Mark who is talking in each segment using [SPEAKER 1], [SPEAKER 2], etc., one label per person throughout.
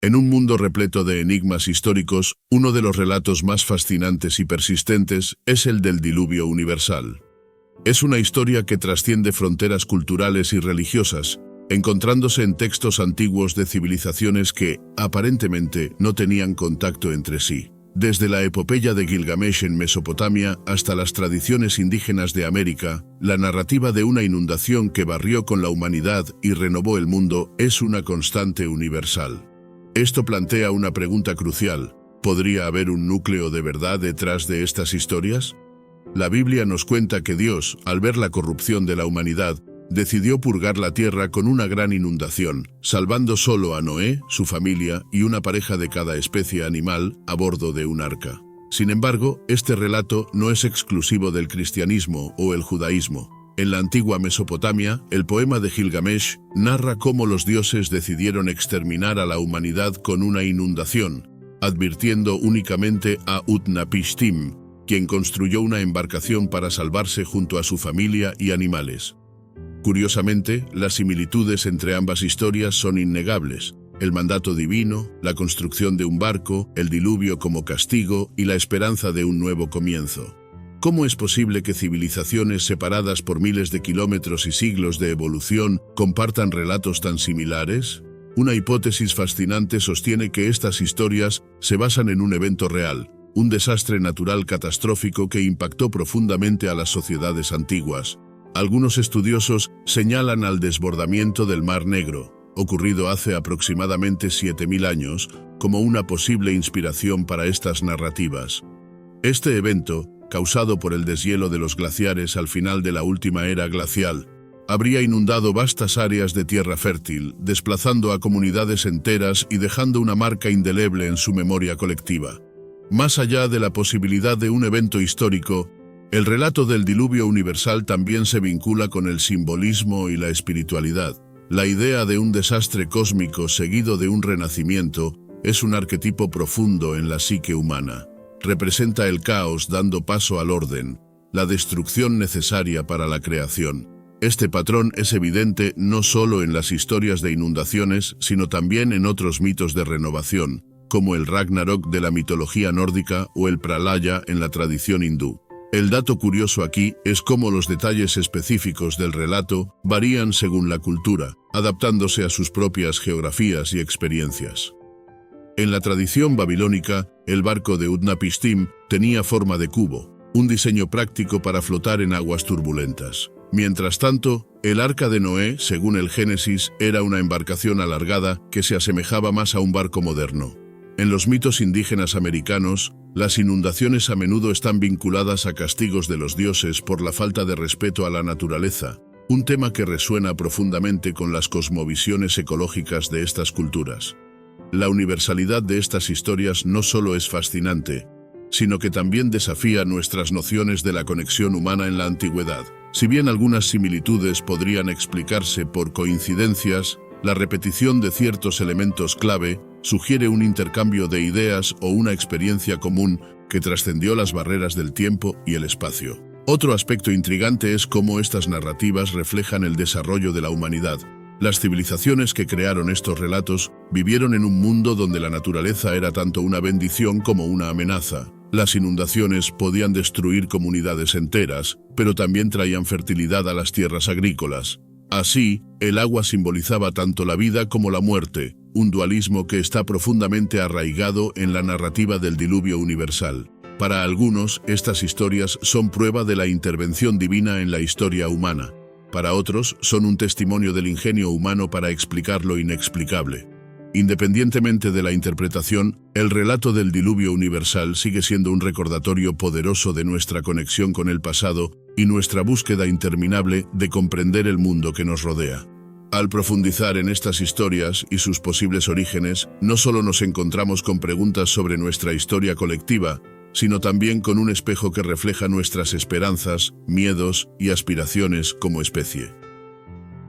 [SPEAKER 1] En un mundo repleto de enigmas históricos, uno de los relatos más fascinantes y persistentes es el del diluvio universal. Es una historia que trasciende fronteras culturales y religiosas, encontrándose en textos antiguos de civilizaciones que, aparentemente, no tenían contacto entre sí. Desde la epopeya de Gilgamesh en Mesopotamia hasta las tradiciones indígenas de América, la narrativa de una inundación que barrió con la humanidad y renovó el mundo es una constante universal. Esto plantea una pregunta crucial. ¿Podría haber un núcleo de verdad detrás de estas historias? La Biblia nos cuenta que Dios, al ver la corrupción de la humanidad, decidió purgar la tierra con una gran inundación, salvando solo a Noé, su familia y una pareja de cada especie animal a bordo de un arca. Sin embargo, este relato no es exclusivo del cristianismo o el judaísmo. En la antigua Mesopotamia, el poema de Gilgamesh narra cómo los dioses decidieron exterminar a la humanidad con una inundación, advirtiendo únicamente a Utnapishtim, quien construyó una embarcación para salvarse junto a su familia y animales. Curiosamente, las similitudes entre ambas historias son innegables. El mandato divino, la construcción de un barco, el diluvio como castigo y la esperanza de un nuevo comienzo. ¿Cómo es posible que civilizaciones separadas por miles de kilómetros y siglos de evolución compartan relatos tan similares? Una hipótesis fascinante sostiene que estas historias se basan en un evento real, un desastre natural catastrófico que impactó profundamente a las sociedades antiguas. Algunos estudiosos señalan al desbordamiento del Mar Negro, ocurrido hace aproximadamente 7000 años, como una posible inspiración para estas narrativas. Este evento, causado por el deshielo de los glaciares al final de la última era glacial, habría inundado vastas áreas de tierra fértil, desplazando a comunidades enteras y dejando una marca indeleble en su memoria colectiva. Más allá de la posibilidad de un evento histórico, el relato del diluvio universal también se vincula con el simbolismo y la espiritualidad. La idea de un desastre cósmico seguido de un renacimiento es un arquetipo profundo en la psique humana. Representa el caos dando paso al orden, la destrucción necesaria para la creación. Este patrón es evidente no solo en las historias de inundaciones, sino también en otros mitos de renovación, como el Ragnarok de la mitología nórdica o el Pralaya en la tradición hindú. El dato curioso aquí es cómo los detalles específicos del relato varían según la cultura, adaptándose a sus propias geografías y experiencias. En la tradición babilónica, el barco de Utnapishtim tenía forma de cubo, un diseño práctico para flotar en aguas turbulentas. Mientras tanto, el arca de Noé, según el Génesis, era una embarcación alargada que se asemejaba más a un barco moderno. En los mitos indígenas americanos, las inundaciones a menudo están vinculadas a castigos de los dioses por la falta de respeto a la naturaleza, un tema que resuena profundamente con las cosmovisiones ecológicas de estas culturas. La universalidad de estas historias no solo es fascinante, sino que también desafía nuestras nociones de la conexión humana en la antigüedad. Si bien algunas similitudes podrían explicarse por coincidencias, la repetición de ciertos elementos clave sugiere un intercambio de ideas o una experiencia común que trascendió las barreras del tiempo y el espacio. Otro aspecto intrigante es cómo estas narrativas reflejan el desarrollo de la humanidad. Las civilizaciones que crearon estos relatos vivieron en un mundo donde la naturaleza era tanto una bendición como una amenaza. Las inundaciones podían destruir comunidades enteras, pero también traían fertilidad a las tierras agrícolas. Así, el agua simbolizaba tanto la vida como la muerte, un dualismo que está profundamente arraigado en la narrativa del diluvio universal. Para algunos, estas historias son prueba de la intervención divina en la historia humana. Para otros, son un testimonio del ingenio humano para explicar lo inexplicable. Independientemente de la interpretación, el relato del diluvio universal sigue siendo un recordatorio poderoso de nuestra conexión con el pasado y nuestra búsqueda interminable de comprender el mundo que nos rodea. Al profundizar en estas historias y sus posibles orígenes, no solo nos encontramos con preguntas sobre nuestra historia colectiva, sino también con un espejo que refleja nuestras esperanzas, miedos y aspiraciones como especie.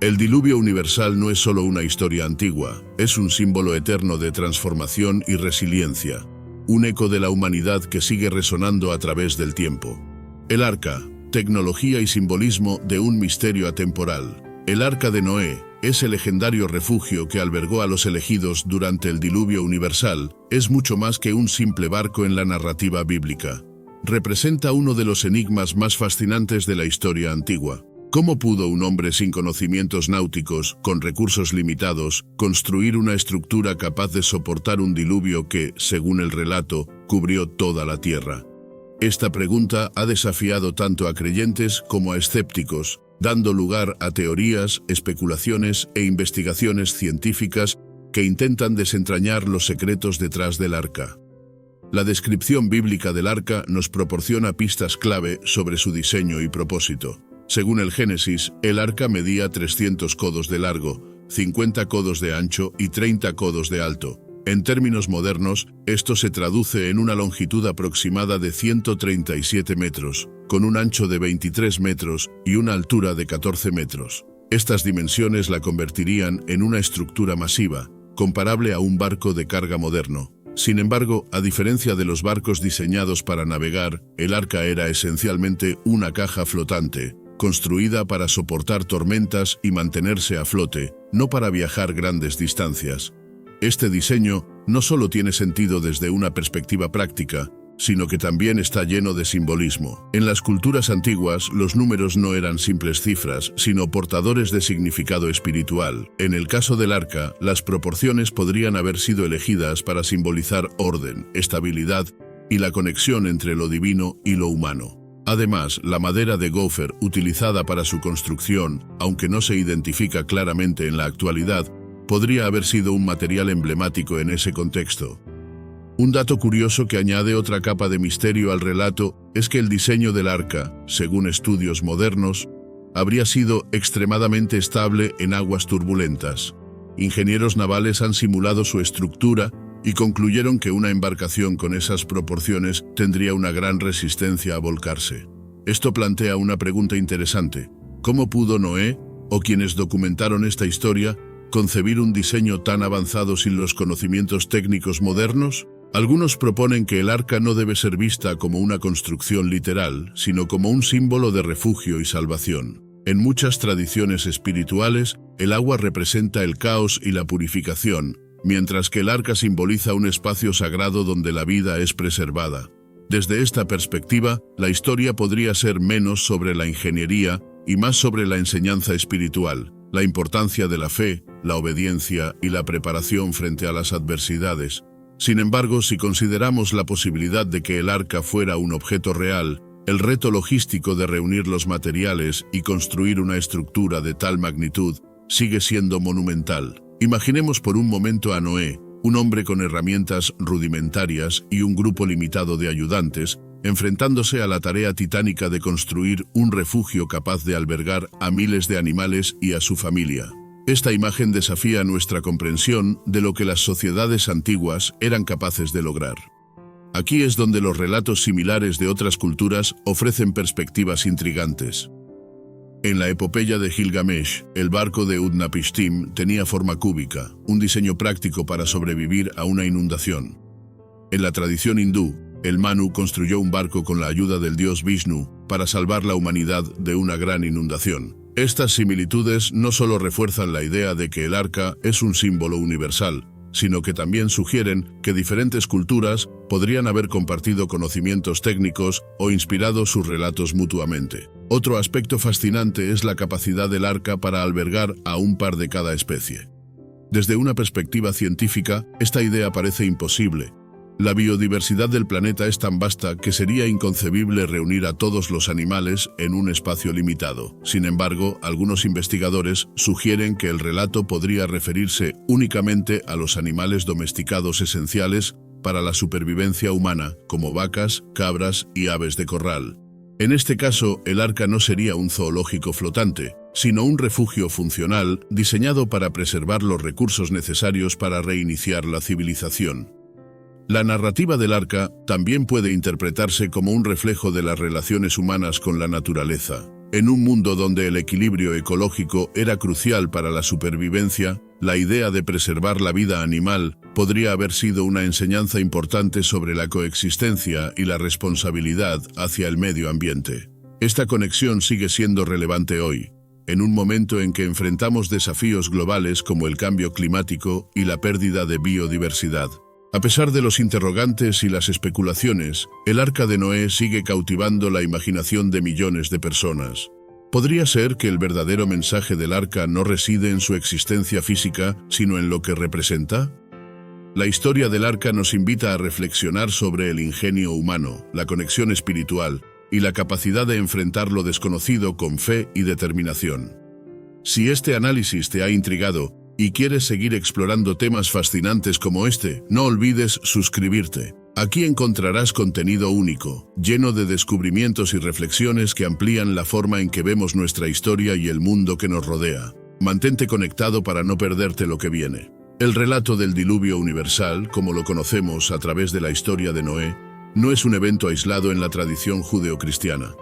[SPEAKER 1] El diluvio universal no es solo una historia antigua, es un símbolo eterno de transformación y resiliencia, un eco de la humanidad que sigue resonando a través del tiempo. El arca, tecnología y simbolismo de un misterio atemporal. El Arca de Noé es el legendario refugio que albergó a los elegidos durante el diluvio universal. Es mucho más que un simple barco en la narrativa bíblica. Representa uno de los enigmas más fascinantes de la historia antigua. ¿Cómo pudo un hombre sin conocimientos náuticos, con recursos limitados, construir una estructura capaz de soportar un diluvio que, según el relato, cubrió toda la tierra? Esta pregunta ha desafiado tanto a creyentes como a escépticos, dando lugar a teorías, especulaciones e investigaciones científicas que intentan desentrañar los secretos detrás del arca. La descripción bíblica del arca nos proporciona pistas clave sobre su diseño y propósito. Según el Génesis, el arca medía 300 codos de largo, 50 codos de ancho y 30 codos de alto. En términos modernos, esto se traduce en una longitud aproximada de 137 metros, con un ancho de 23 metros y una altura de 14 metros. Estas dimensiones la convertirían en una estructura masiva, comparable a un barco de carga moderno. Sin embargo, a diferencia de los barcos diseñados para navegar, el arca era esencialmente una caja flotante, construida para soportar tormentas y mantenerse a flote, no para viajar grandes distancias. Este diseño no solo tiene sentido desde una perspectiva práctica, sino que también está lleno de simbolismo. En las culturas antiguas, los números no eran simples cifras, sino portadores de significado espiritual. En el caso del arca, las proporciones podrían haber sido elegidas para simbolizar orden, estabilidad y la conexión entre lo divino y lo humano. Además, la madera de gopher utilizada para su construcción, aunque no se identifica claramente en la actualidad, podría haber sido un material emblemático en ese contexto. Un dato curioso que añade otra capa de misterio al relato es que el diseño del arca, según estudios modernos, habría sido extremadamente estable en aguas turbulentas. Ingenieros navales han simulado su estructura y concluyeron que una embarcación con esas proporciones tendría una gran resistencia a volcarse. Esto plantea una pregunta interesante. ¿Cómo pudo Noé, o quienes documentaron esta historia, concebir un diseño tan avanzado sin los conocimientos técnicos modernos? Algunos proponen que el arca no debe ser vista como una construcción literal, sino como un símbolo de refugio y salvación. En muchas tradiciones espirituales, el agua representa el caos y la purificación, mientras que el arca simboliza un espacio sagrado donde la vida es preservada. Desde esta perspectiva, la historia podría ser menos sobre la ingeniería y más sobre la enseñanza espiritual, la importancia de la fe, la obediencia y la preparación frente a las adversidades. Sin embargo, si consideramos la posibilidad de que el arca fuera un objeto real, el reto logístico de reunir los materiales y construir una estructura de tal magnitud sigue siendo monumental. Imaginemos por un momento a Noé, un hombre con herramientas rudimentarias y un grupo limitado de ayudantes, enfrentándose a la tarea titánica de construir un refugio capaz de albergar a miles de animales y a su familia. Esta imagen desafía nuestra comprensión de lo que las sociedades antiguas eran capaces de lograr. Aquí es donde los relatos similares de otras culturas ofrecen perspectivas intrigantes. En la epopeya de Gilgamesh, el barco de Utnapishtim tenía forma cúbica, un diseño práctico para sobrevivir a una inundación. En la tradición hindú, el Manu construyó un barco con la ayuda del dios Vishnu para salvar la humanidad de una gran inundación. Estas similitudes no solo refuerzan la idea de que el arca es un símbolo universal, sino que también sugieren que diferentes culturas podrían haber compartido conocimientos técnicos o inspirado sus relatos mutuamente. Otro aspecto fascinante es la capacidad del arca para albergar a un par de cada especie. Desde una perspectiva científica, esta idea parece imposible. La biodiversidad del planeta es tan vasta que sería inconcebible reunir a todos los animales en un espacio limitado. Sin embargo, algunos investigadores sugieren que el relato podría referirse únicamente a los animales domesticados esenciales para la supervivencia humana, como vacas, cabras y aves de corral. En este caso, el arca no sería un zoológico flotante, sino un refugio funcional diseñado para preservar los recursos necesarios para reiniciar la civilización. La narrativa del arca también puede interpretarse como un reflejo de las relaciones humanas con la naturaleza. En un mundo donde el equilibrio ecológico era crucial para la supervivencia, la idea de preservar la vida animal podría haber sido una enseñanza importante sobre la coexistencia y la responsabilidad hacia el medio ambiente. Esta conexión sigue siendo relevante hoy. en un momento en que enfrentamos desafíos globales como el cambio climático y la pérdida de biodiversidad. A pesar de los interrogantes y las especulaciones, el Arca de Noé sigue cautivando la imaginación de millones de personas. ¿Podría ser que el verdadero mensaje del Arca no reside en su existencia física, sino en lo que representa? La historia del Arca nos invita a reflexionar sobre el ingenio humano, la conexión espiritual y la capacidad de enfrentar lo desconocido con fe y determinación. Si este análisis te ha intrigado y quieres seguir explorando temas fascinantes como este, no olvides suscribirte. Aquí encontrarás contenido único, lleno de descubrimientos y reflexiones que amplían la forma en que vemos nuestra historia y el mundo que nos rodea. Mantente conectado para no perderte lo que viene. El relato del diluvio universal, como lo conocemos a través de la historia de Noé, no es un evento aislado en la tradición judeocristiana.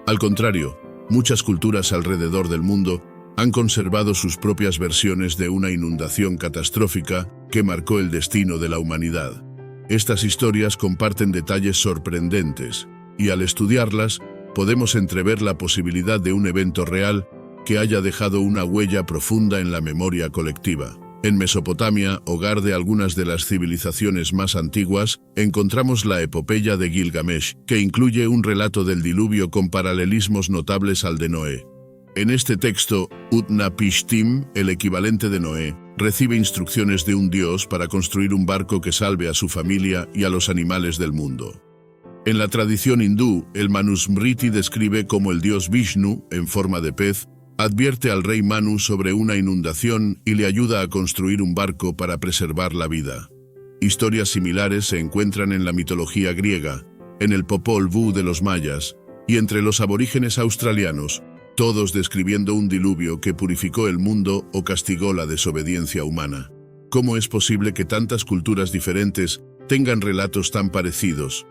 [SPEAKER 1] Al contrario, muchas culturas alrededor del mundo han conservado sus propias versiones de una inundación catastrófica que marcó el destino de la humanidad. Estas historias comparten detalles sorprendentes, y al estudiarlas, podemos entrever la posibilidad de un evento real que haya dejado una huella profunda en la memoria colectiva. En Mesopotamia, hogar de algunas de las civilizaciones más antiguas, encontramos la epopeya de Gilgamesh, que incluye un relato del diluvio con paralelismos notables al de Noé. En este texto, Utnapishtim, el equivalente de Noé, recibe instrucciones de un dios para construir un barco que salve a su familia y a los animales del mundo. En la tradición hindú, el Manusmriti describe cómo el dios Vishnu, en forma de pez, advierte al rey Manu sobre una inundación y le ayuda a construir un barco para preservar la vida. Historias similares se encuentran en la mitología griega, en el Popol Vuh de los mayas y entre los aborígenes australianos, todos describiendo un diluvio que purificó el mundo o castigó la desobediencia humana. ¿Cómo es posible que tantas culturas diferentes tengan relatos tan parecidos?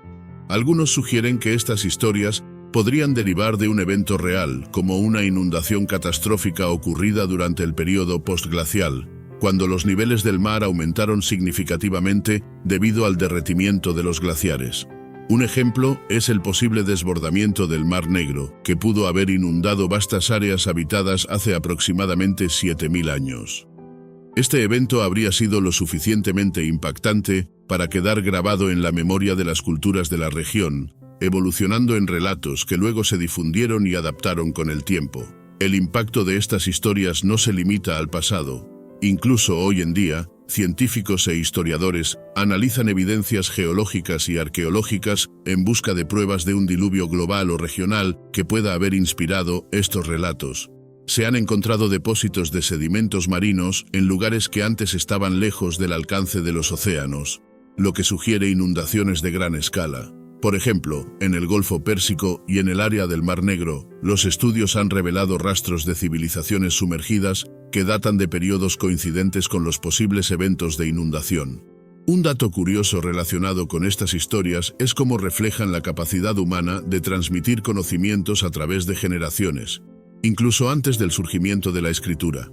[SPEAKER 1] Algunos sugieren que estas historias podrían derivar de un evento real, como una inundación catastrófica ocurrida durante el período postglacial, cuando los niveles del mar aumentaron significativamente debido al derretimiento de los glaciares. Un ejemplo es el posible desbordamiento del Mar Negro, que pudo haber inundado vastas áreas habitadas hace aproximadamente 7000 años. Este evento habría sido lo suficientemente impactante para quedar grabado en la memoria de las culturas de la región, evolucionando en relatos que luego se difundieron y adaptaron con el tiempo. El impacto de estas historias no se limita al pasado. Incluso hoy en día, científicos e historiadores analizan evidencias geológicas y arqueológicas en busca de pruebas de un diluvio global o regional que pueda haber inspirado estos relatos. Se han encontrado depósitos de sedimentos marinos en lugares que antes estaban lejos del alcance de los océanos, lo que sugiere inundaciones de gran escala. Por ejemplo, en el Golfo Pérsico y en el área del Mar Negro, los estudios han revelado rastros de civilizaciones sumergidas que datan de periodos coincidentes con los posibles eventos de inundación. Un dato curioso relacionado con estas historias es cómo reflejan la capacidad humana de transmitir conocimientos a través de generaciones, incluso antes del surgimiento de la escritura.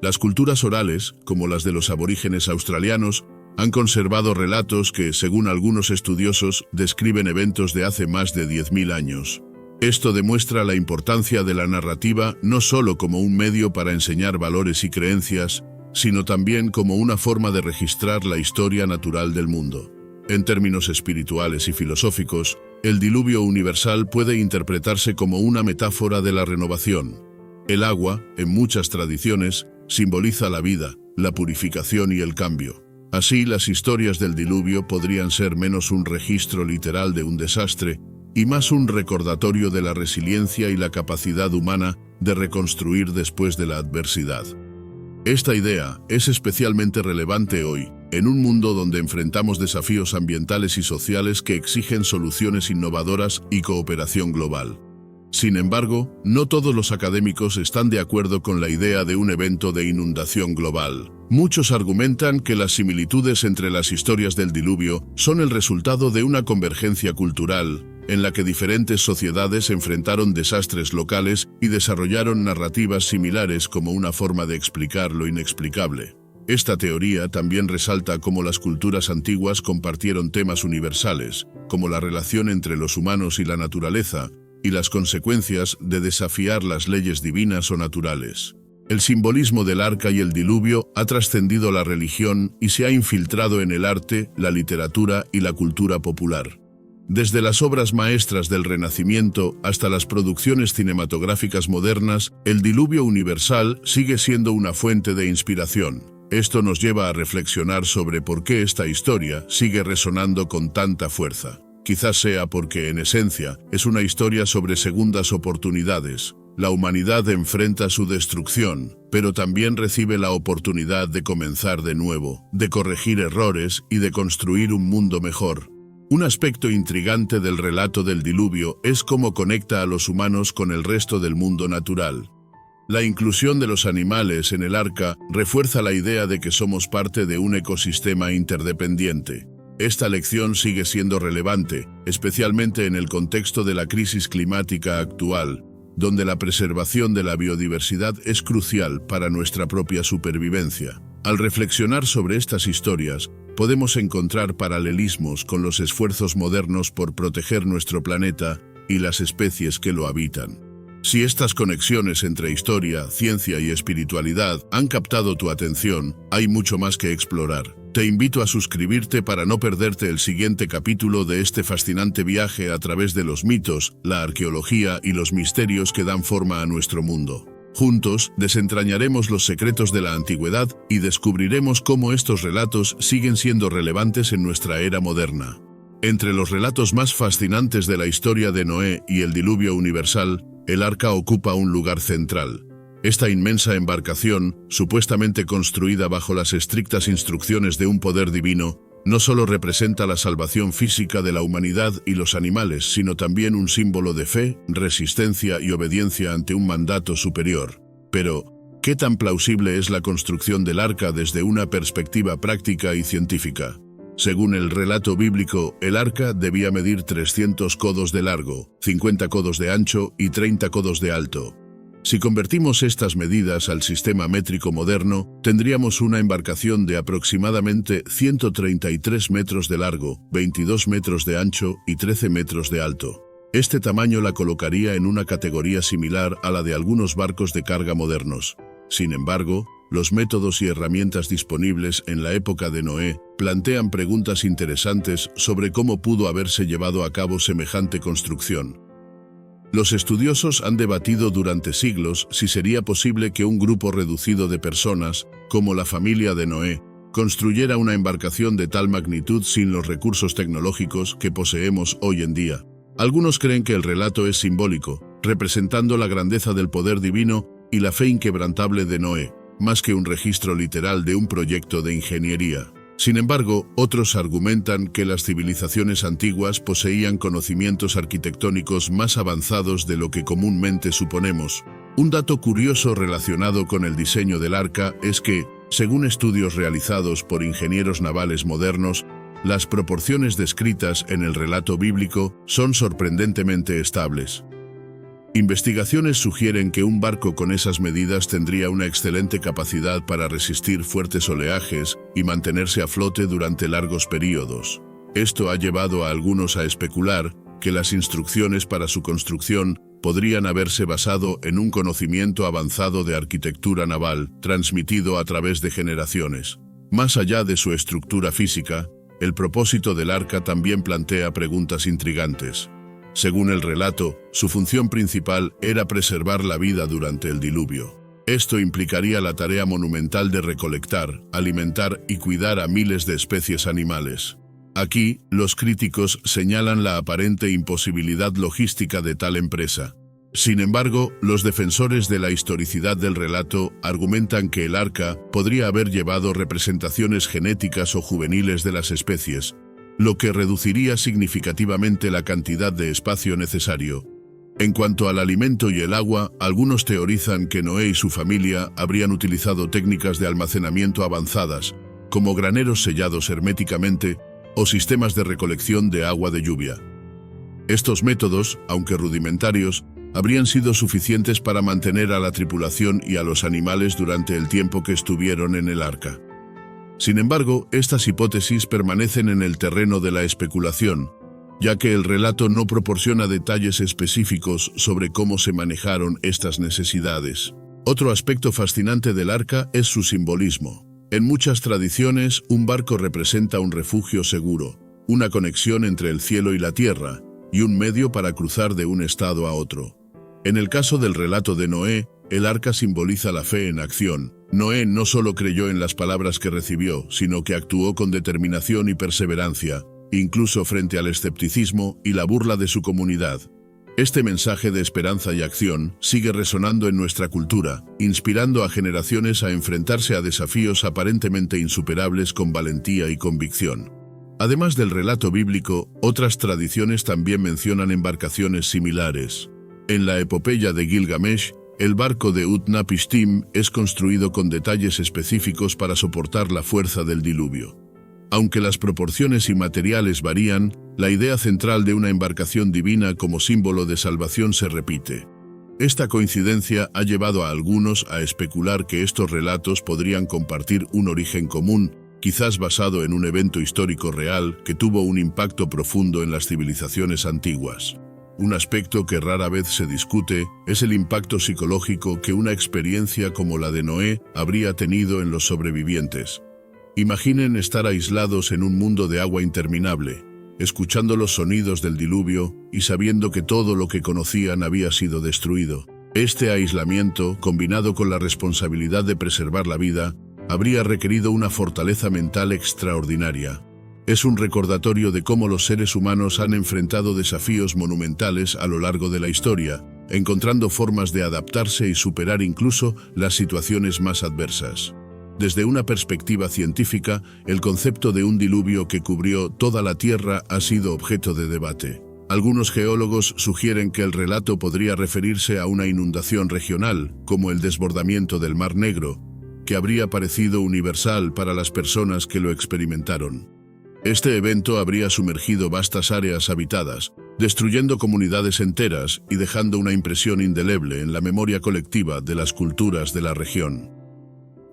[SPEAKER 1] Las culturas orales, como las de los aborígenes australianos, han conservado relatos que, según algunos estudiosos, describen eventos de hace más de 10.000 años. Esto demuestra la importancia de la narrativa no solo como un medio para enseñar valores y creencias, sino también como una forma de registrar la historia natural del mundo. En términos espirituales y filosóficos, el diluvio universal puede interpretarse como una metáfora de la renovación. El agua, en muchas tradiciones, simboliza la vida, la purificación y el cambio. Así, las historias del diluvio podrían ser menos un registro literal de un desastre y más un recordatorio de la resiliencia y la capacidad humana de reconstruir después de la adversidad. Esta idea es especialmente relevante hoy, en un mundo donde enfrentamos desafíos ambientales y sociales que exigen soluciones innovadoras y cooperación global. Sin embargo, no todos los académicos están de acuerdo con la idea de un evento de inundación global. Muchos argumentan que las similitudes entre las historias del diluvio son el resultado de una convergencia cultural, en la que diferentes sociedades enfrentaron desastres locales y desarrollaron narrativas similares como una forma de explicar lo inexplicable. Esta teoría también resalta cómo las culturas antiguas compartieron temas universales, como la relación entre los humanos y la naturaleza, y las consecuencias de desafiar las leyes divinas o naturales. El simbolismo del arca y el diluvio ha trascendido la religión y se ha infiltrado en el arte, la literatura y la cultura popular. Desde las obras maestras del Renacimiento hasta las producciones cinematográficas modernas, el diluvio universal sigue siendo una fuente de inspiración. Esto nos lleva a reflexionar sobre por qué esta historia sigue resonando con tanta fuerza. Quizás sea porque, en esencia, es una historia sobre segundas oportunidades. La humanidad enfrenta su destrucción, pero también recibe la oportunidad de comenzar de nuevo, de corregir errores y de construir un mundo mejor. Un aspecto intrigante del relato del diluvio es cómo conecta a los humanos con el resto del mundo natural. La inclusión de los animales en el arca refuerza la idea de que somos parte de un ecosistema interdependiente. Esta lección sigue siendo relevante, especialmente en el contexto de la crisis climática actual, donde la preservación de la biodiversidad es crucial para nuestra propia supervivencia. Al reflexionar sobre estas historias, podemos encontrar paralelismos con los esfuerzos modernos por proteger nuestro planeta y las especies que lo habitan. Si estas conexiones entre historia, ciencia y espiritualidad han captado tu atención, hay mucho más que explorar. Te invito a suscribirte para no perderte el siguiente capítulo de este fascinante viaje a través de los mitos, la arqueología y los misterios que dan forma a nuestro mundo. Juntos, desentrañaremos los secretos de la antigüedad y descubriremos cómo estos relatos siguen siendo relevantes en nuestra era moderna. Entre los relatos más fascinantes de la historia de Noé y el diluvio universal, el arca ocupa un lugar central. Esta inmensa embarcación, supuestamente construida bajo las estrictas instrucciones de un poder divino, no solo representa la salvación física de la humanidad y los animales, sino también un símbolo de fe, resistencia y obediencia ante un mandato superior. Pero, ¿qué tan plausible es la construcción del arca desde una perspectiva práctica y científica? Según el relato bíblico, el arca debía medir 300 codos de largo, 50 codos de ancho y 30 codos de alto. Si convertimos estas medidas al sistema métrico moderno, tendríamos una embarcación de aproximadamente 133 metros de largo, 22 metros de ancho y 13 metros de alto. Este tamaño la colocaría en una categoría similar a la de algunos barcos de carga modernos. Sin embargo, los métodos y herramientas disponibles en la época de Noé plantean preguntas interesantes sobre cómo pudo haberse llevado a cabo semejante construcción. Los estudiosos han debatido durante siglos si sería posible que un grupo reducido de personas, como la familia de Noé, construyera una embarcación de tal magnitud sin los recursos tecnológicos que poseemos hoy en día. Algunos creen que el relato es simbólico, representando la grandeza del poder divino y la fe inquebrantable de Noé, más que un registro literal de un proyecto de ingeniería. Sin embargo, otros argumentan que las civilizaciones antiguas poseían conocimientos arquitectónicos más avanzados de lo que comúnmente suponemos. Un dato curioso relacionado con el diseño del arca es que, según estudios realizados por ingenieros navales modernos, las proporciones descritas en el relato bíblico son sorprendentemente estables. Investigaciones sugieren que un barco con esas medidas tendría una excelente capacidad para resistir fuertes oleajes y mantenerse a flote durante largos periodos. Esto ha llevado a algunos a especular que las instrucciones para su construcción podrían haberse basado en un conocimiento avanzado de arquitectura naval, transmitido a través de generaciones. Más allá de su estructura física, el propósito del arca también plantea preguntas intrigantes. Según el relato, su función principal era preservar la vida durante el diluvio. Esto implicaría la tarea monumental de recolectar, alimentar y cuidar a miles de especies animales. Aquí, los críticos señalan la aparente imposibilidad logística de tal empresa. Sin embargo, los defensores de la historicidad del relato argumentan que el arca podría haber llevado representaciones genéticas o juveniles de las especies, lo que reduciría significativamente la cantidad de espacio necesario. En cuanto al alimento y el agua, algunos teorizan que Noé y su familia habrían utilizado técnicas de almacenamiento avanzadas, como graneros sellados herméticamente o sistemas de recolección de agua de lluvia. Estos métodos, aunque rudimentarios, habrían sido suficientes para mantener a la tripulación y a los animales durante el tiempo que estuvieron en el arca. Sin embargo, estas hipótesis permanecen en el terreno de la especulación, ya que el relato no proporciona detalles específicos sobre cómo se manejaron estas necesidades. Otro aspecto fascinante del arca es su simbolismo. En muchas tradiciones, un barco representa un refugio seguro, una conexión entre el cielo y la tierra, y un medio para cruzar de un estado a otro. En el caso del relato de Noé, el arca simboliza la fe en acción. Noé no solo creyó en las palabras que recibió, sino que actuó con determinación y perseverancia, incluso frente al escepticismo y la burla de su comunidad. Este mensaje de esperanza y acción sigue resonando en nuestra cultura, inspirando a generaciones a enfrentarse a desafíos aparentemente insuperables con valentía y convicción. Además del relato bíblico, otras tradiciones también mencionan embarcaciones similares. En la epopeya de Gilgamesh, el barco de Utnapishtim es construido con detalles específicos para soportar la fuerza del diluvio. Aunque las proporciones y materiales varían, la idea central de una embarcación divina como símbolo de salvación se repite. Esta coincidencia ha llevado a algunos a especular que estos relatos podrían compartir un origen común, quizás basado en un evento histórico real que tuvo un impacto profundo en las civilizaciones antiguas. Un aspecto que rara vez se discute es el impacto psicológico que una experiencia como la de Noé habría tenido en los sobrevivientes. Imaginen estar aislados en un mundo de agua interminable, escuchando los sonidos del diluvio y sabiendo que todo lo que conocían había sido destruido. Este aislamiento, combinado con la responsabilidad de preservar la vida, habría requerido una fortaleza mental extraordinaria. Es un recordatorio de cómo los seres humanos han enfrentado desafíos monumentales a lo largo de la historia, encontrando formas de adaptarse y superar incluso las situaciones más adversas. Desde una perspectiva científica, el concepto de un diluvio que cubrió toda la Tierra ha sido objeto de debate. Algunos geólogos sugieren que el relato podría referirse a una inundación regional, como el desbordamiento del Mar Negro, que habría parecido universal para las personas que lo experimentaron. Este evento habría sumergido vastas áreas habitadas, destruyendo comunidades enteras y dejando una impresión indeleble en la memoria colectiva de las culturas de la región.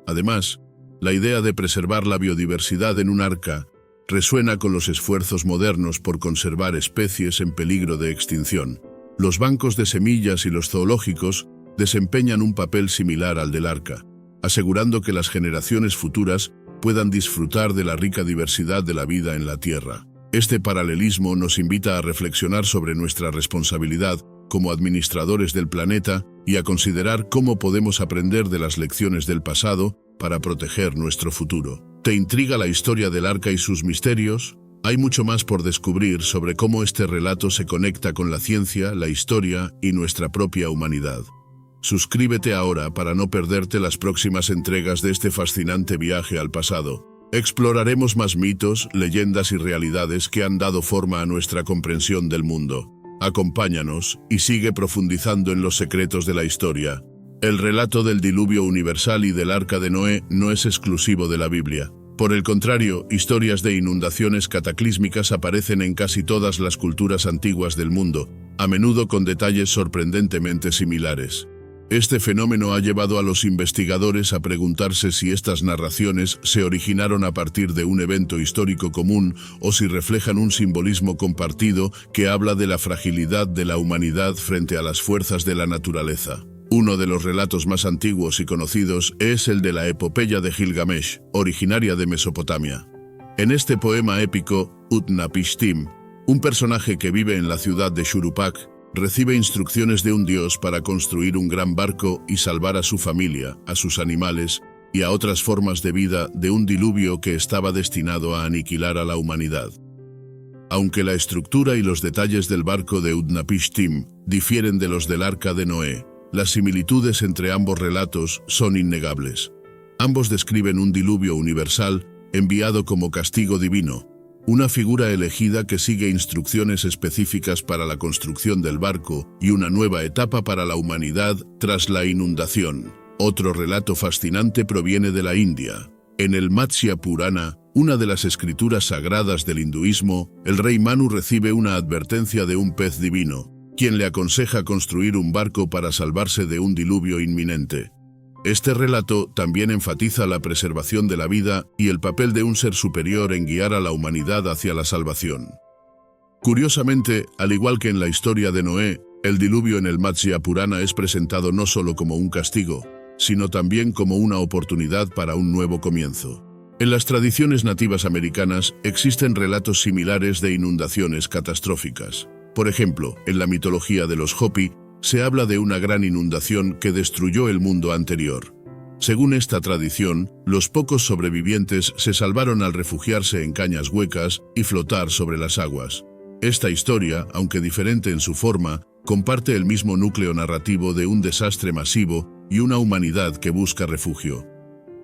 [SPEAKER 1] Además, la idea de preservar la biodiversidad en un arca resuena con los esfuerzos modernos por conservar especies en peligro de extinción. Los bancos de semillas y los zoológicos desempeñan un papel similar al del arca, asegurando que las generaciones futuras puedan disfrutar de la rica diversidad de la vida en la Tierra. Este paralelismo nos invita a reflexionar sobre nuestra responsabilidad como administradores del planeta y a considerar cómo podemos aprender de las lecciones del pasado para proteger nuestro futuro. ¿Te intriga la historia del arca y sus misterios? Hay mucho más por descubrir sobre cómo este relato se conecta con la ciencia, la historia y nuestra propia humanidad. Suscríbete ahora para no perderte las próximas entregas de este fascinante viaje al pasado. Exploraremos más mitos, leyendas y realidades que han dado forma a nuestra comprensión del mundo. Acompáñanos y sigue profundizando en los secretos de la historia. El relato del diluvio universal y del arca de Noé no es exclusivo de la Biblia. Por el contrario, historias de inundaciones cataclísmicas aparecen en casi todas las culturas antiguas del mundo, a menudo con detalles sorprendentemente similares. Este fenómeno ha llevado a los investigadores a preguntarse si estas narraciones se originaron a partir de un evento histórico común o si reflejan un simbolismo compartido que habla de la fragilidad de la humanidad frente a las fuerzas de la naturaleza. Uno de los relatos más antiguos y conocidos es el de la epopeya de Gilgamesh, originaria de Mesopotamia. En este poema épico, Utnapishtim, un personaje que vive en la ciudad de Shuruppak, recibe instrucciones de un dios para construir un gran barco y salvar a su familia, a sus animales y a otras formas de vida de un diluvio que estaba destinado a aniquilar a la humanidad. Aunque la estructura y los detalles del barco de Utnapishtim difieren de los del arca de Noé, las similitudes entre ambos relatos son innegables. Ambos describen un diluvio universal enviado como castigo divino, una figura elegida que sigue instrucciones específicas para la construcción del barco y una nueva etapa para la humanidad tras la inundación. Otro relato fascinante proviene de la India. En el Matsya Purana, una de las escrituras sagradas del hinduismo, el rey Manu recibe una advertencia de un pez divino, quien le aconseja construir un barco para salvarse de un diluvio inminente. Este relato también enfatiza la preservación de la vida y el papel de un ser superior en guiar a la humanidad hacia la salvación. Curiosamente, al igual que en la historia de Noé, el diluvio en el Matsya Purana es presentado no solo como un castigo, sino también como una oportunidad para un nuevo comienzo. En las tradiciones nativas americanas existen relatos similares de inundaciones catastróficas. Por ejemplo, en la mitología de los Hopi, se habla de una gran inundación que destruyó el mundo anterior. Según esta tradición, los pocos sobrevivientes se salvaron al refugiarse en cañas huecas y flotar sobre las aguas. Esta historia, aunque diferente en su forma, comparte el mismo núcleo narrativo de un desastre masivo y una humanidad que busca refugio.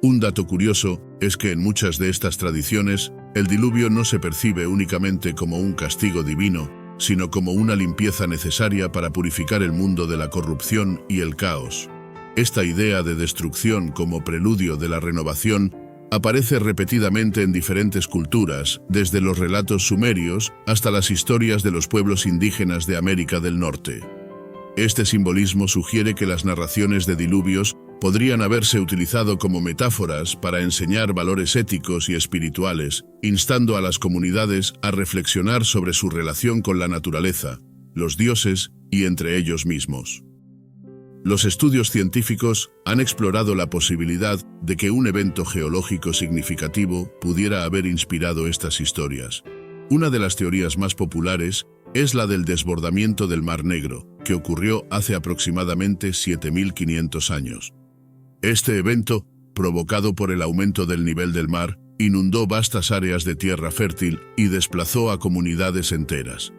[SPEAKER 1] Un dato curioso es que en muchas de estas tradiciones, el diluvio no se percibe únicamente como un castigo divino, sino como una limpieza necesaria para purificar el mundo de la corrupción y el caos. Esta idea de destrucción como preludio de la renovación aparece repetidamente en diferentes culturas, desde los relatos sumerios hasta las historias de los pueblos indígenas de América del Norte. Este simbolismo sugiere que las narraciones de diluvios podrían haberse utilizado como metáforas para enseñar valores éticos y espirituales, instando a las comunidades a reflexionar sobre su relación con la naturaleza, los dioses y entre ellos mismos. Los estudios científicos han explorado la posibilidad de que un evento geológico significativo pudiera haber inspirado estas historias. Una de las teorías más populares es la del desbordamiento del Mar Negro, que ocurrió hace aproximadamente 7.500 años. Este evento, provocado por el aumento del nivel del mar, inundó vastas áreas de tierra fértil y desplazó a comunidades enteras.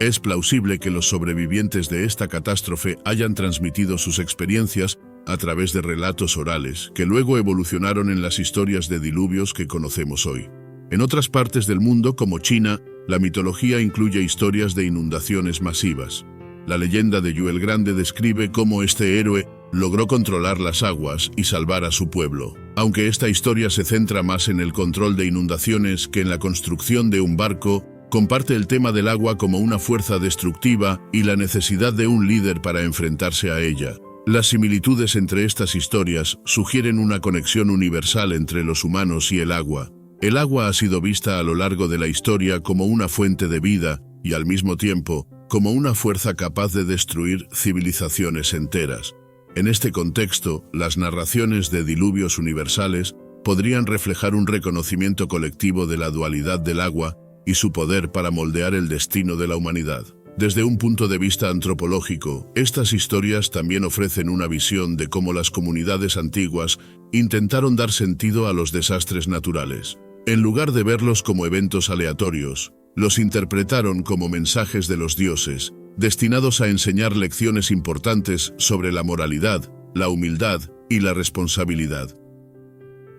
[SPEAKER 1] Es plausible que los sobrevivientes de esta catástrofe hayan transmitido sus experiencias a través de relatos orales, que luego evolucionaron en las historias de diluvios que conocemos hoy. En otras partes del mundo, como China, la mitología incluye historias de inundaciones masivas. La leyenda de Yu el Grande describe cómo este héroe logró controlar las aguas y salvar a su pueblo. Aunque esta historia se centra más en el control de inundaciones que en la construcción de un barco, comparte el tema del agua como una fuerza destructiva y la necesidad de un líder para enfrentarse a ella. Las similitudes entre estas historias sugieren una conexión universal entre los humanos y el agua. El agua ha sido vista a lo largo de la historia como una fuente de vida y, al mismo tiempo, como una fuerza capaz de destruir civilizaciones enteras. En este contexto, las narraciones de diluvios universales podrían reflejar un reconocimiento colectivo de la dualidad del agua y su poder para moldear el destino de la humanidad. Desde un punto de vista antropológico, estas historias también ofrecen una visión de cómo las comunidades antiguas intentaron dar sentido a los desastres naturales. En lugar de verlos como eventos aleatorios, los interpretaron como mensajes de los dioses, destinados a enseñar lecciones importantes sobre la moralidad, la humildad y la responsabilidad.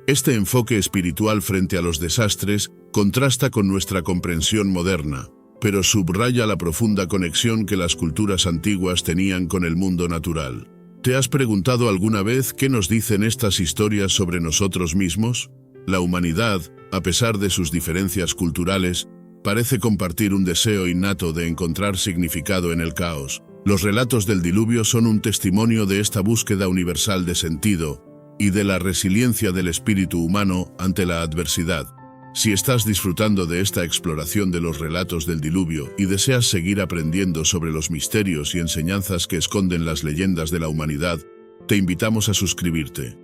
[SPEAKER 1] Este enfoque espiritual frente a los desastres contrasta con nuestra comprensión moderna, pero subraya la profunda conexión que las culturas antiguas tenían con el mundo natural. ¿Te has preguntado alguna vez qué nos dicen estas historias sobre nosotros mismos? La humanidad, a pesar de sus diferencias culturales, parece compartir un deseo innato de encontrar significado en el caos. Los relatos del diluvio son un testimonio de esta búsqueda universal de sentido y de la resiliencia del espíritu humano ante la adversidad. Si estás disfrutando de esta exploración de los relatos del diluvio y deseas seguir aprendiendo sobre los misterios y enseñanzas que esconden las leyendas de la humanidad, te invitamos a suscribirte.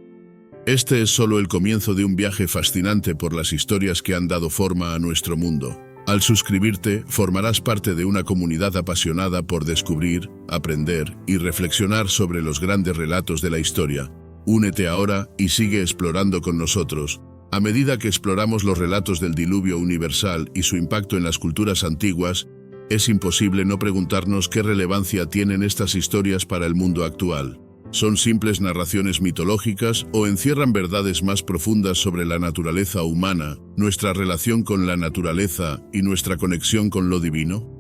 [SPEAKER 1] Este es solo el comienzo de un viaje fascinante por las historias que han dado forma a nuestro mundo. Al suscribirte, formarás parte de una comunidad apasionada por descubrir, aprender y reflexionar sobre los grandes relatos de la historia. Únete ahora y sigue explorando con nosotros. A medida que exploramos los relatos del diluvio universal y su impacto en las culturas antiguas, es imposible no preguntarnos qué relevancia tienen estas historias para el mundo actual. ¿Son simples narraciones mitológicas o encierran verdades más profundas sobre la naturaleza humana, nuestra relación con la naturaleza y nuestra conexión con lo divino?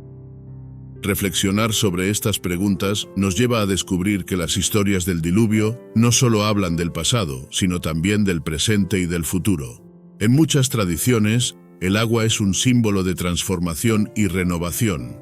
[SPEAKER 1] Reflexionar sobre estas preguntas nos lleva a descubrir que las historias del diluvio no solo hablan del pasado, sino también del presente y del futuro. En muchas tradiciones, el agua es un símbolo de transformación y renovación.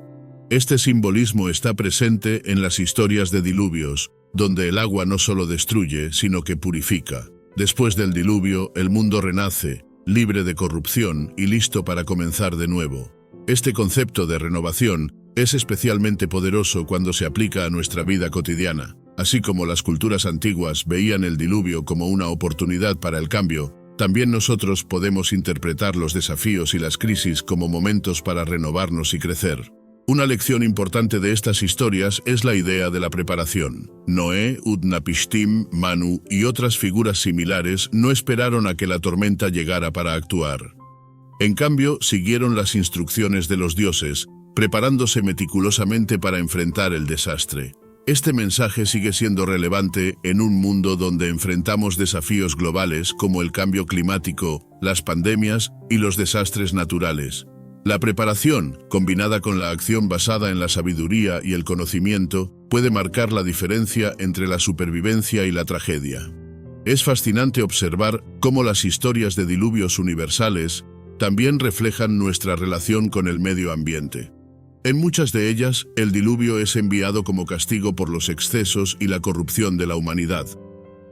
[SPEAKER 1] Este simbolismo está presente en las historias de diluvios, donde el agua no solo destruye, sino que purifica. Después del diluvio, el mundo renace, libre de corrupción y listo para comenzar de nuevo. Este concepto de renovación es especialmente poderoso cuando se aplica a nuestra vida cotidiana. Así como las culturas antiguas veían el diluvio como una oportunidad para el cambio, también nosotros podemos interpretar los desafíos y las crisis como momentos para renovarnos y crecer. Una lección importante de estas historias es la idea de la preparación. Noé, Utnapishtim, Manu y otras figuras similares no esperaron a que la tormenta llegara para actuar. En cambio, siguieron las instrucciones de los dioses, preparándose meticulosamente para enfrentar el desastre. Este mensaje sigue siendo relevante en un mundo donde enfrentamos desafíos globales como el cambio climático, las pandemias y los desastres naturales. La preparación, combinada con la acción basada en la sabiduría y el conocimiento, puede marcar la diferencia entre la supervivencia y la tragedia. Es fascinante observar cómo las historias de diluvios universales también reflejan nuestra relación con el medio ambiente. En muchas de ellas, el diluvio es enviado como castigo por los excesos y la corrupción de la humanidad.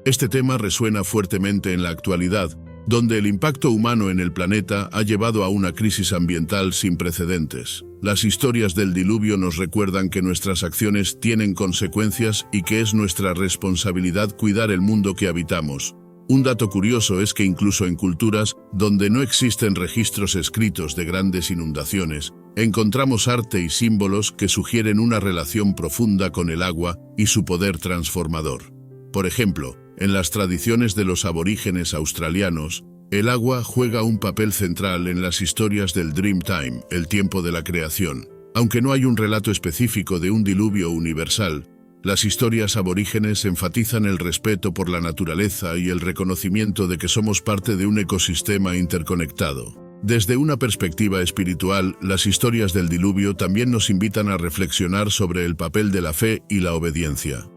[SPEAKER 1] Este tema resuena fuertemente en la actualidad, donde el impacto humano en el planeta ha llevado a una crisis ambiental sin precedentes. Las historias del diluvio nos recuerdan que nuestras acciones tienen consecuencias y que es nuestra responsabilidad cuidar el mundo que habitamos. Un dato curioso es que incluso en culturas donde no existen registros escritos de grandes inundaciones, encontramos arte y símbolos que sugieren una relación profunda con el agua y su poder transformador. Por ejemplo, en las tradiciones de los aborígenes australianos, el agua juega un papel central en las historias del Dreamtime, el tiempo de la creación. Aunque no hay un relato específico de un diluvio universal, las historias aborígenes enfatizan el respeto por la naturaleza y el reconocimiento de que somos parte de un ecosistema interconectado. Desde una perspectiva espiritual, las historias del diluvio también nos invitan a reflexionar sobre el papel de la fe y la obediencia.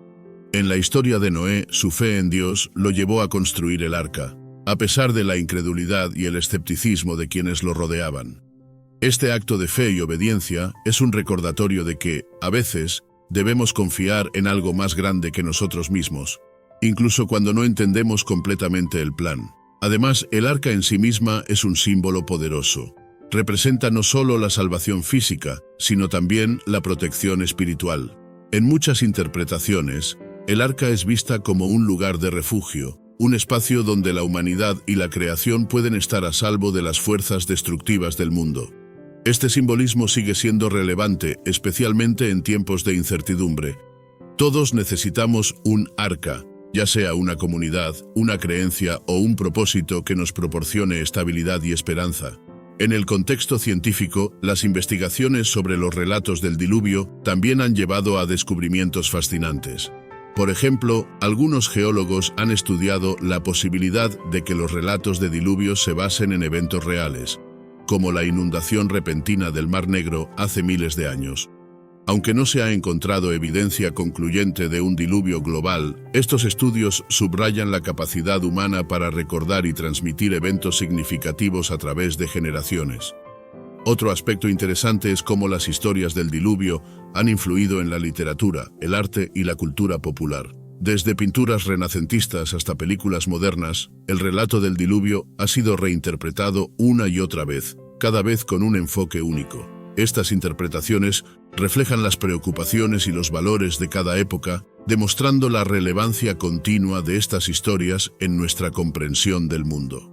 [SPEAKER 1] En la historia de Noé, su fe en Dios lo llevó a construir el arca, a pesar de la incredulidad y el escepticismo de quienes lo rodeaban. Este acto de fe y obediencia es un recordatorio de que, a veces, debemos confiar en algo más grande que nosotros mismos, incluso cuando no entendemos completamente el plan. Además, el arca en sí misma es un símbolo poderoso. Representa no solo la salvación física, sino también la protección espiritual. En muchas interpretaciones, el arca es vista como un lugar de refugio, un espacio donde la humanidad y la creación pueden estar a salvo de las fuerzas destructivas del mundo. Este simbolismo sigue siendo relevante, especialmente en tiempos de incertidumbre. Todos necesitamos un arca, ya sea una comunidad, una creencia o un propósito que nos proporcione estabilidad y esperanza. En el contexto científico, las investigaciones sobre los relatos del diluvio también han llevado a descubrimientos fascinantes. Por ejemplo, algunos geólogos han estudiado la posibilidad de que los relatos de diluvios se basen en eventos reales, como la inundación repentina del Mar Negro hace miles de años. Aunque no se ha encontrado evidencia concluyente de un diluvio global, estos estudios subrayan la capacidad humana para recordar y transmitir eventos significativos a través de generaciones. Otro aspecto interesante es cómo las historias del diluvio han influido en la literatura, el arte y la cultura popular. Desde pinturas renacentistas hasta películas modernas, el relato del diluvio ha sido reinterpretado una y otra vez, cada vez con un enfoque único. Estas interpretaciones reflejan las preocupaciones y los valores de cada época, demostrando la relevancia continua de estas historias en nuestra comprensión del mundo.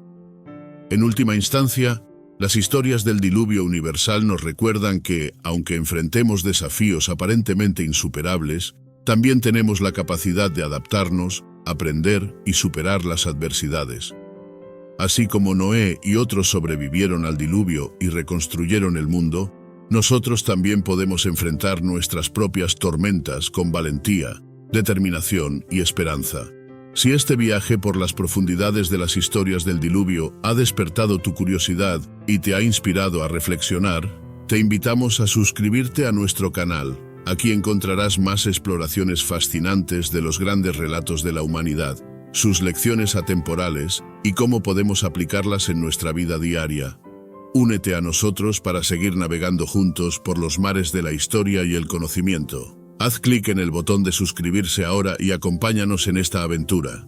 [SPEAKER 1] En última instancia, las historias del diluvio universal nos recuerdan que, aunque enfrentemos desafíos aparentemente insuperables, también tenemos la capacidad de adaptarnos, aprender y superar las adversidades. Así como Noé y otros sobrevivieron al diluvio y reconstruyeron el mundo, nosotros también podemos enfrentar nuestras propias tormentas con valentía, determinación y esperanza. Si este viaje por las profundidades de las historias del diluvio ha despertado tu curiosidad y te ha inspirado a reflexionar, te invitamos a suscribirte a nuestro canal. Aquí encontrarás más exploraciones fascinantes de los grandes relatos de la humanidad, sus lecciones atemporales y cómo podemos aplicarlas en nuestra vida diaria. Únete a nosotros para seguir navegando juntos por los mares de la historia y el conocimiento. Haz clic en el botón de suscribirse ahora y acompáñanos en esta aventura.